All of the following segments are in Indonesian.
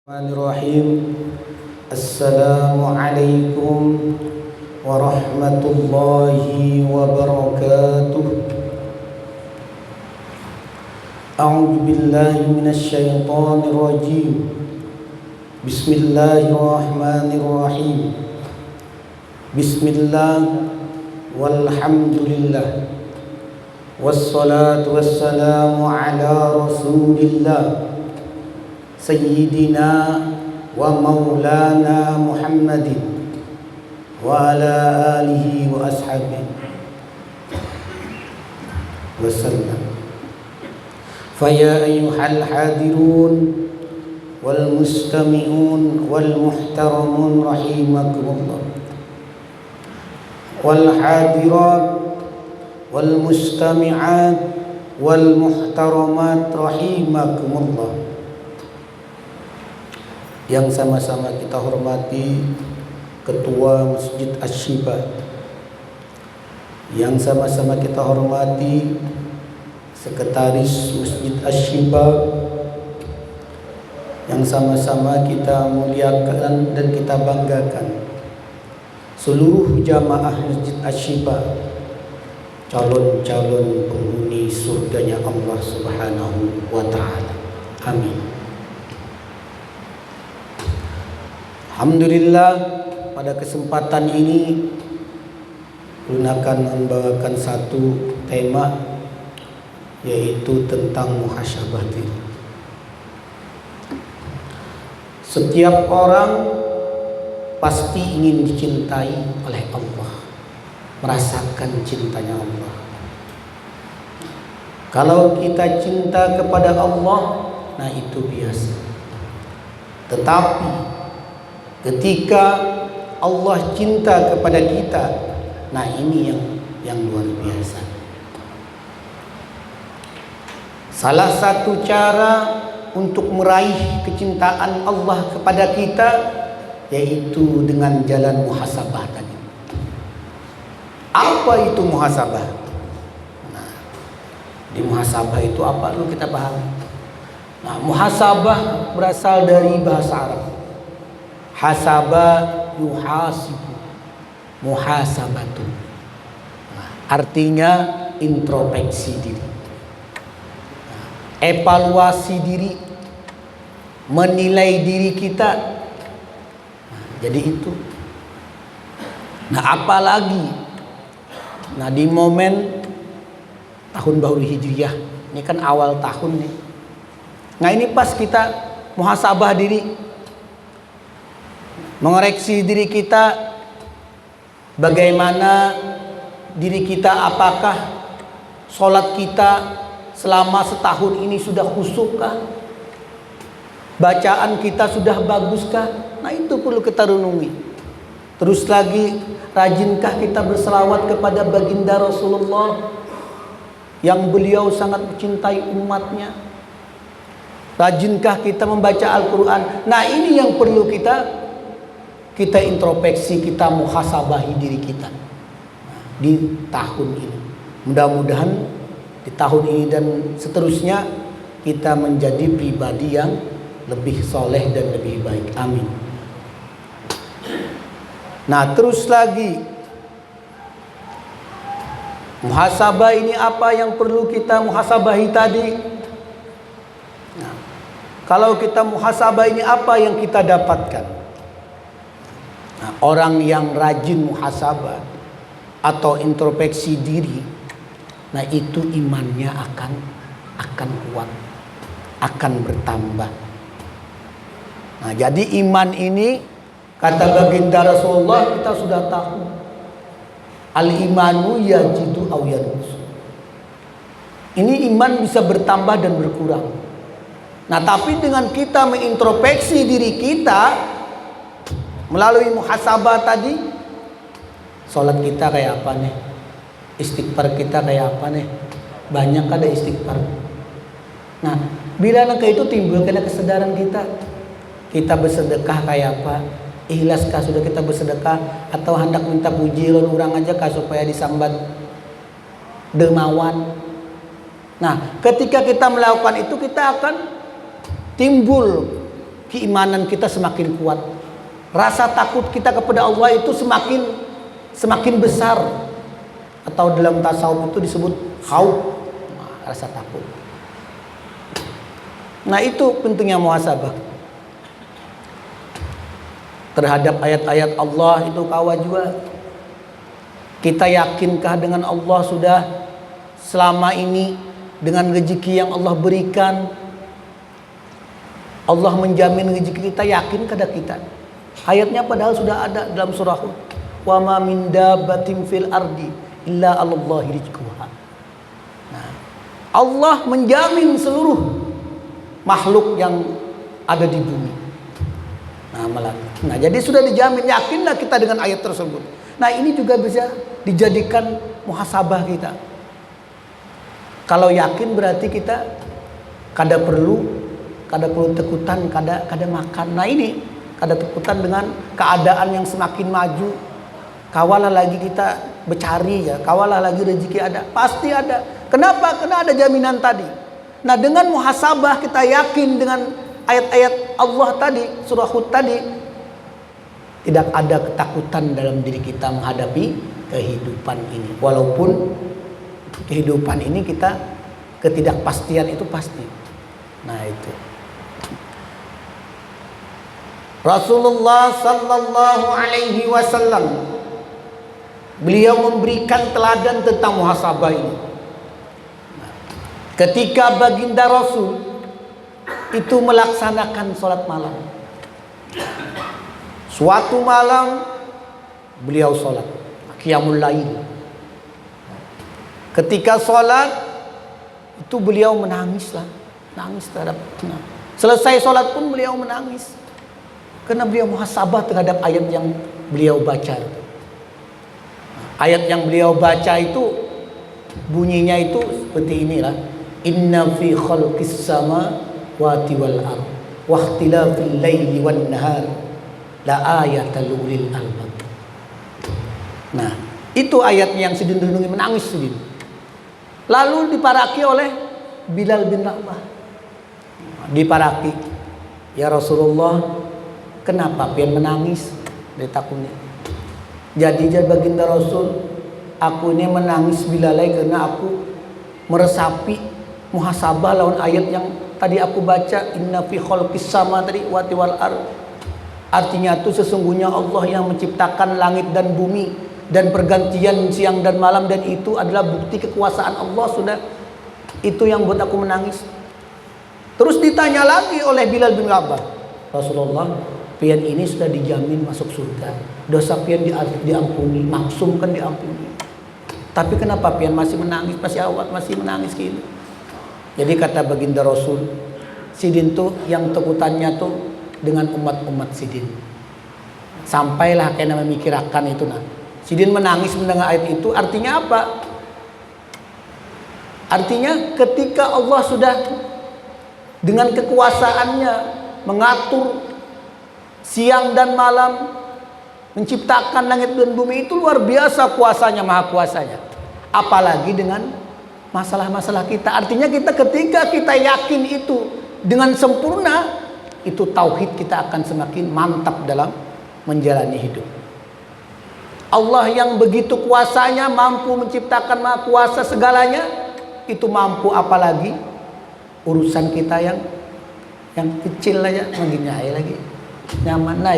Bismillahirrahmanirrahim. Assalamualaikum warahmatullahi wabarakatuh. A'udzu billahi minasy syaithanir rajim. Bismillahirrahmanirrahim. Bismillah walhamdulillah. Wassalatu wassalamu ala Rasulillah Sayyidina wa maulana Muhammadin wa ala alihi wa ashabihi wa sallam. Faya ayyuhal hadirun wal mustami'un wal muhtaramun rahimakumullah, wal hadirat wal mustami'at wal muhtaramat rahimakumullah. Yang sama-sama kita hormati Ketua Masjid Asy-Syifa, yang sama-sama kita hormati Sekretaris Masjid Asy-Syifa, yang sama-sama kita muliakan dan kita banggakan seluruh jamaah Masjid Asy-Syifa, calon-calon penghuni surganya Allah Subhanahu wa Ta'ala. Amin. Alhamdulillah, pada kesempatan ini Ulun akan membawakan satu tema, yaitu tentang muhasabah diri. Setiap orang pasti ingin dicintai oleh Allah, merasakan cintanya Allah. Kalau kita cinta kepada Allah, nah itu biasa. Tetapi ketika Allah cinta kepada kita, nah ini yang luar biasa. Salah satu cara untuk meraih kecintaan Allah kepada kita yaitu dengan jalan muhasabah tadi. Apa itu muhasabah? Nah, di muhasabah itu apa dulu kita paham? Nah, muhasabah berasal dari bahasa Arab. Hasaba yuhasibu, muhasabatu. Nah, artinya introspeksi diri, evaluasi diri, menilai diri kita. Nah, jadi itu. Nah, apalagi di momen tahun baru Hijriah, ini kan awal tahun nih. Nah, ini pas kita muhasabah diri, mengoreksi diri kita, bagaimana diri kita, apakah sholat kita selama setahun ini sudah khusyukkah, bacaan kita sudah baguskah. Nah, itu perlu kita renungi. Terus lagi, rajinkah kita berselawat kepada baginda Rasulullah yang beliau sangat mencintai umatnya? Rajinkah kita membaca Al-Quran? Nah, ini yang perlu kita introspeksi, kita muhasabahi diri kita di tahun ini. Mudah-mudahan di tahun ini dan seterusnya kita menjadi pribadi yang lebih soleh dan lebih baik. Amin. Nah, terus lagi, muhasabah ini apa yang perlu kita muhasabahi tadi? Nah, kalau kita muhasabah ini apa yang kita dapatkan? Nah, orang yang rajin muhasabah atau introspeksi diri, nah itu imannya akan kuat, akan bertambah. Nah, jadi iman ini kata baginda Rasulullah kita sudah tahu, al-imanu yajidu aw yanqus. Ini iman bisa bertambah dan berkurang. Nah, tapi dengan kita mengintrospeksi diri kita melalui muhasabah tadi, sholat kita kayak apa nih? Istighfar kita kayak apa nih? Banyak ada istighfar. Nah, bila langkah itu timbul karena kesadaran kita bersedekah kayak apa? Ikhlaskah sudah kita bersedekah, atau hendak minta puji lawan orang aja kah supaya disambat dermawan? Nah, ketika kita melakukan itu, kita akan timbul keimanan kita semakin kuat. Rasa takut kita kepada Allah itu semakin besar. Atau dalam tasawuf itu disebut khauf, rasa takut. Nah, itu pentingnya muhasabah terhadap ayat-ayat Allah itu kawan juga. Kita yakinkah dengan Allah sudah selama ini dengan rezeki yang Allah berikan, Allah menjamin rezeki kita, yakin kada kita? Ayatnya padahal sudah ada dalam surah Hud. Wa ma min dabbatin fil ardi illa 'alallahi rizquha. Nah, Allah menjamin seluruh makhluk yang ada di bumi. Nah, jadi sudah dijamin, yakinlah kita dengan ayat tersebut. Nah, ini juga bisa dijadikan muhasabah kita. Kalau yakin berarti kita kada perlu takutan, kada makan. Nah, ini kada takutan dengan keadaan yang semakin maju. Kawalah lagi kita bercari ya, kawalah lagi rezeki ada, pasti ada. Kenapa? Karena ada jaminan tadi. Nah, dengan muhasabah kita yakin dengan ayat-ayat Allah tadi, surah Hud tadi, tidak ada ketakutan dalam diri kita menghadapi kehidupan ini. Walaupun kehidupan ini kita ketidakpastian itu pasti. Nah, itu. Rasulullah sallallahu alaihi wasallam beliau memberikan teladan tentang muhasabah ini. Ketika baginda Rasul itu melaksanakan sholat malam, suatu malam beliau sholat qiyamul lail. Ketika sholat itu beliau nangis terhadap. Selesai sholat pun beliau menangis karena beliau muhasabah terhadap ayat yang beliau baca. Ayat yang beliau baca itu bunyinya itu seperti inilah. Inna fi khalqis samawati wal ardh wa ikhtilafil laili wan nahar la ayatal ulil albab. Nah, itu ayatnya yang Sidin renungi, menangis Sidin. Lalu diparaki oleh Bilal bin Rabah. Diparaki, ya Rasulullah, kenapa pian menangis? Ditakuni. Jadi baginda Rasul, aku ini menangis Bilalai karena aku meresapi muhasabah lawan ayat yang tadi aku baca, inna fi khalqis sama tadi wati wal ard. Artinya itu sesungguhnya Allah yang menciptakan langit dan bumi dan pergantian siang dan malam, dan itu adalah bukti kekuasaan Allah. Sudah itu yang buat aku menangis. Terus ditanya lagi oleh Bilal bin Rabah, Rasulullah, pian ini sudah dijamin masuk surga, dosa pian diampuni, maksum kan diampuni, tapi kenapa pian masih menangis, masih menangis gini? Jadi kata baginda Rasul, Sidin tuh yang takutannya tuh dengan umat-umat Sidin. Sampailah kena memikirkan itu. Nah, Sidin menangis mendengar ayat itu, artinya apa? Artinya ketika Allah sudah dengan kekuasaannya mengatur siang dan malam, menciptakan langit dan bumi, itu luar biasa kuasanya, maha kuasanya. Apalagi dengan masalah-masalah kita. Artinya ketika kita yakin itu dengan sempurna, itu tauhid kita akan semakin mantap dalam menjalani hidup. Allah yang begitu kuasanya, mampu menciptakan, maha kuasa segalanya, itu mampu apalagi urusan kita yang kecil aja menginjai lagi nyaman. Nah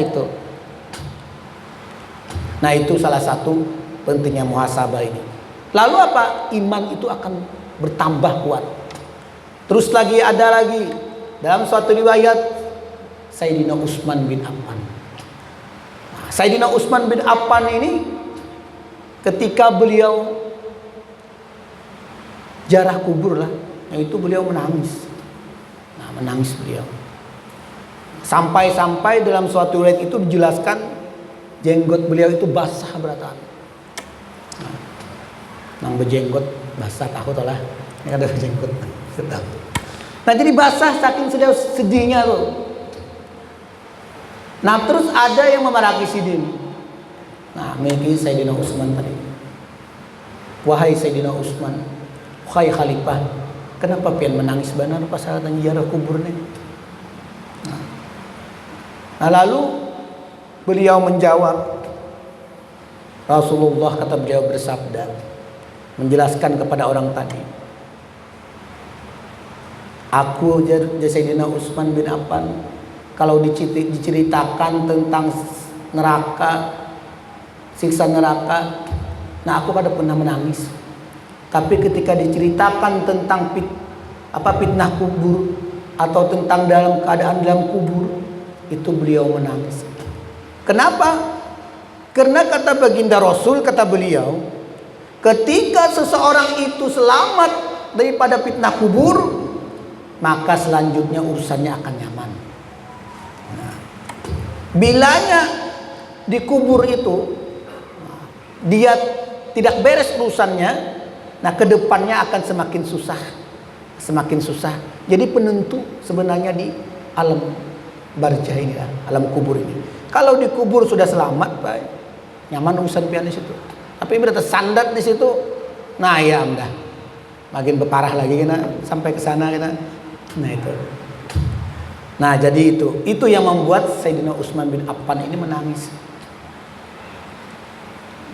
itu salah satu pentingnya muhasabah ini. Lalu apa? Iman itu akan bertambah kuat. Terus lagi ada lagi dalam suatu riwayat Sayyidina Utsman bin Affan. Sayyidina Utsman bin Affan ini ketika beliau jarah kubur lah, itu beliau menangis. Nah, menangis beliau. Sampai dalam suatu riwayat itu dijelaskan jenggot beliau itu basah beratan. Nang berjenggot basah, tahu lah, ini ada berjenggot. Nah, jadi basah saking sedihnya tuh. Nah, terus ada yang memarahi Sidin. Nah, miliki Sayyidina Utsman tadi. Wahai Sayyidina Utsman, wahai Khalifah, kenapa pian menangis benar pas saat ziarah kubur nih? Nah, Nah, lalu beliau menjawab, Rasulullah kata beliau bersabda, menjelaskan kepada orang tadi, aku Sayyidina Utsman bin Affan, kalau diceritakan tentang neraka, siksa neraka, nah aku kada pernah menangis. Tapi ketika diceritakan tentang fitnah kubur atau tentang dalam keadaan dalam kubur, itu beliau menangis. Kenapa? Karena kata baginda Rasul, kata beliau, ketika seseorang itu selamat daripada fitnah kubur, maka selanjutnya urusannya akan nyaman. Nah, bilanya di kubur itu dia tidak beres urusannya, nah kedepannya akan semakin susah. Jadi penentu sebenarnya di alam barzah ini, alam kubur ini. Kalau di kubur sudah selamat, baik, nyaman urusan pian di situ. Tapi berarti sandat di situ, nah ya udah makin berparah lagi kita sampai ke sana kita. Nah itu. Nah jadi itu yang membuat Sayyidina Utsman bin Affan ini menangis.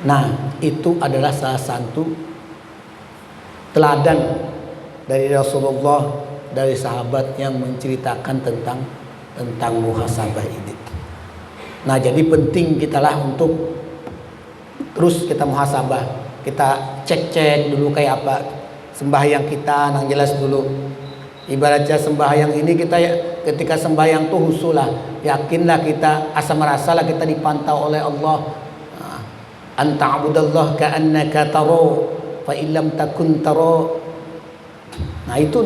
Nah itu adalah salah satu teladan dari Rasulullah, dari sahabat yang menceritakan tentang muhasabah ini. Nah jadi penting kitalah untuk terus kita muhasabah, kita cek dulu kayak apa sembahyang kita, nang jelas dulu. Ibaratnya sembahyang ini kita ketika sembahyang tuh husulah, yakinlah kita, asa merasalah kita dipantau oleh Allah. Anta abudallah ka'annaka taro fa illam takun taro. Nah itu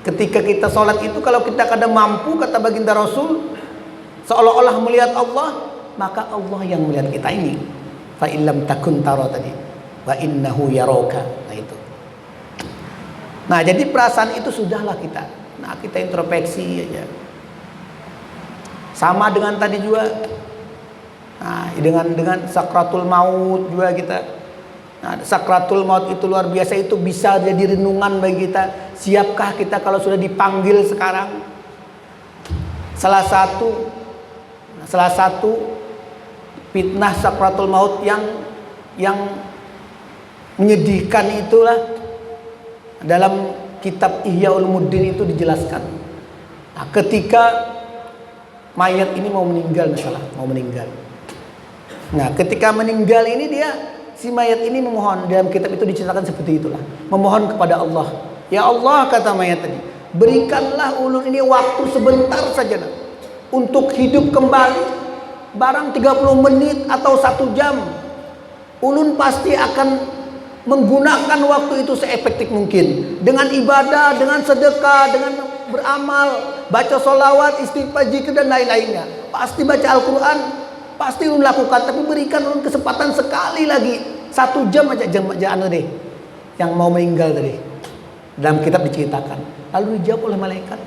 ketika kita sholat itu, kalau kita kadang mampu, kata baginda Rasul, seolah-olah melihat Allah, maka Allah yang melihat kita ini. Fa illam takun taro tadi, wa innahu yaraka. Nah itu. Nah jadi perasaan itu sudahlah kita. Nah kita introspeksi aja. Sama dengan tadi juga. Nah dengan sakratul maut juga kita. Nah, sakratul maut itu luar biasa, itu bisa jadi renungan bagi kita. Siapkah kita kalau sudah dipanggil sekarang? Salah satu fitnah sakratul maut yang menyedihkan itulah dalam kitab Ihya Ulumuddin itu dijelaskan. Nah, ketika mayat ini mau meninggal, Nah, ketika meninggal ini si mayat ini memohon, dalam kitab itu diceritakan seperti itulah, memohon kepada Allah. Ya Allah, kata mayat tadi, berikanlah ulun ini waktu sebentar saja untuk hidup kembali, barang 30 menit atau 1 jam. Ulun pasti akan menggunakan waktu itu seefektif mungkin, dengan ibadah, dengan sedekah, dengan beramal, baca sholawat, istighfar, zikir dan lain-lainnya. Pasti baca Al-Quran, pasti ulun lakukan. Tapi berikan ulun kesempatan sekali lagi, 1 jam aja deh, yang mau meninggal tadi. Dalam kitab diceritakan, lalu dijawab oleh malaikat.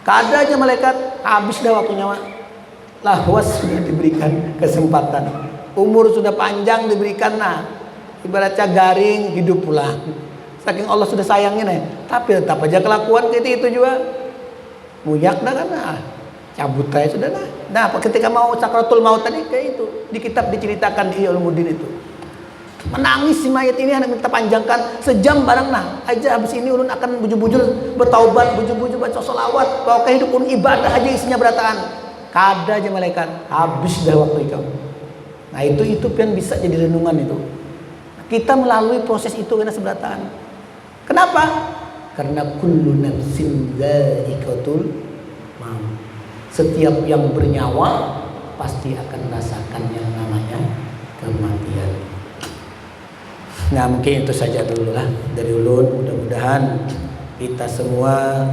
Keadaannya malaikat, habis dah waktunya, lahwas sudah diberikan kesempatan, umur sudah panjang diberikan, ibaratnya garing hidup pula. Saking Allah sudah sayangin tapi tetap aja kelakuan kayak itu juga. Muyak dah kan, cabut aja sudah lah. Nah, ketika mau sakratul maut tadi kayak itu, di kitab diceritakan di Ulumuddin itu. Menangis si mayat ini, hendak minta panjangkan sejam barang aja, habis ini ulun akan bujur-bujur bertaubat, bujur-bujur baca sholawat, bahwa kehidupan ulun ibadah aja isinya berataan. Kada aja malaikat, habis dah waktu itu. Nah itu kan bisa jadi renungan itu. Kita melalui proses itu karena seberataan. Kenapa? Karena kullu nafsin dha'iqatul maut. Setiap yang bernyawa pasti akan merasakan yang namanya kematian. Nah mungkin itu saja dulu lah dari ulun. Mudah-mudahan kita semua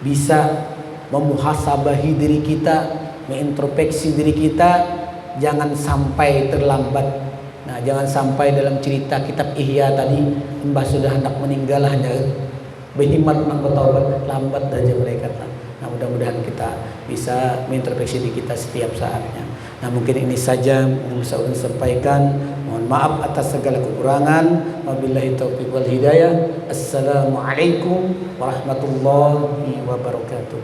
bisa memuhasabahi diri kita, mengintrospeksi diri kita, jangan sampai terlambat. Nah jangan sampai dalam cerita kitab Ihya tadi, mbah sudah hendak meninggal hanya berhimmat nak bertaubat, lambat aja mereka. Nah mudah-mudahan kita bisa mengintrospeksi diri kita setiap saatnya. Nah mungkin ini saja yang bisa ulun sampaikan. Mohon maaf atas segala kekurangan. Wabillahi taufiq wal hidayah. Assalamualaikum warahmatullahi wabarakatuh.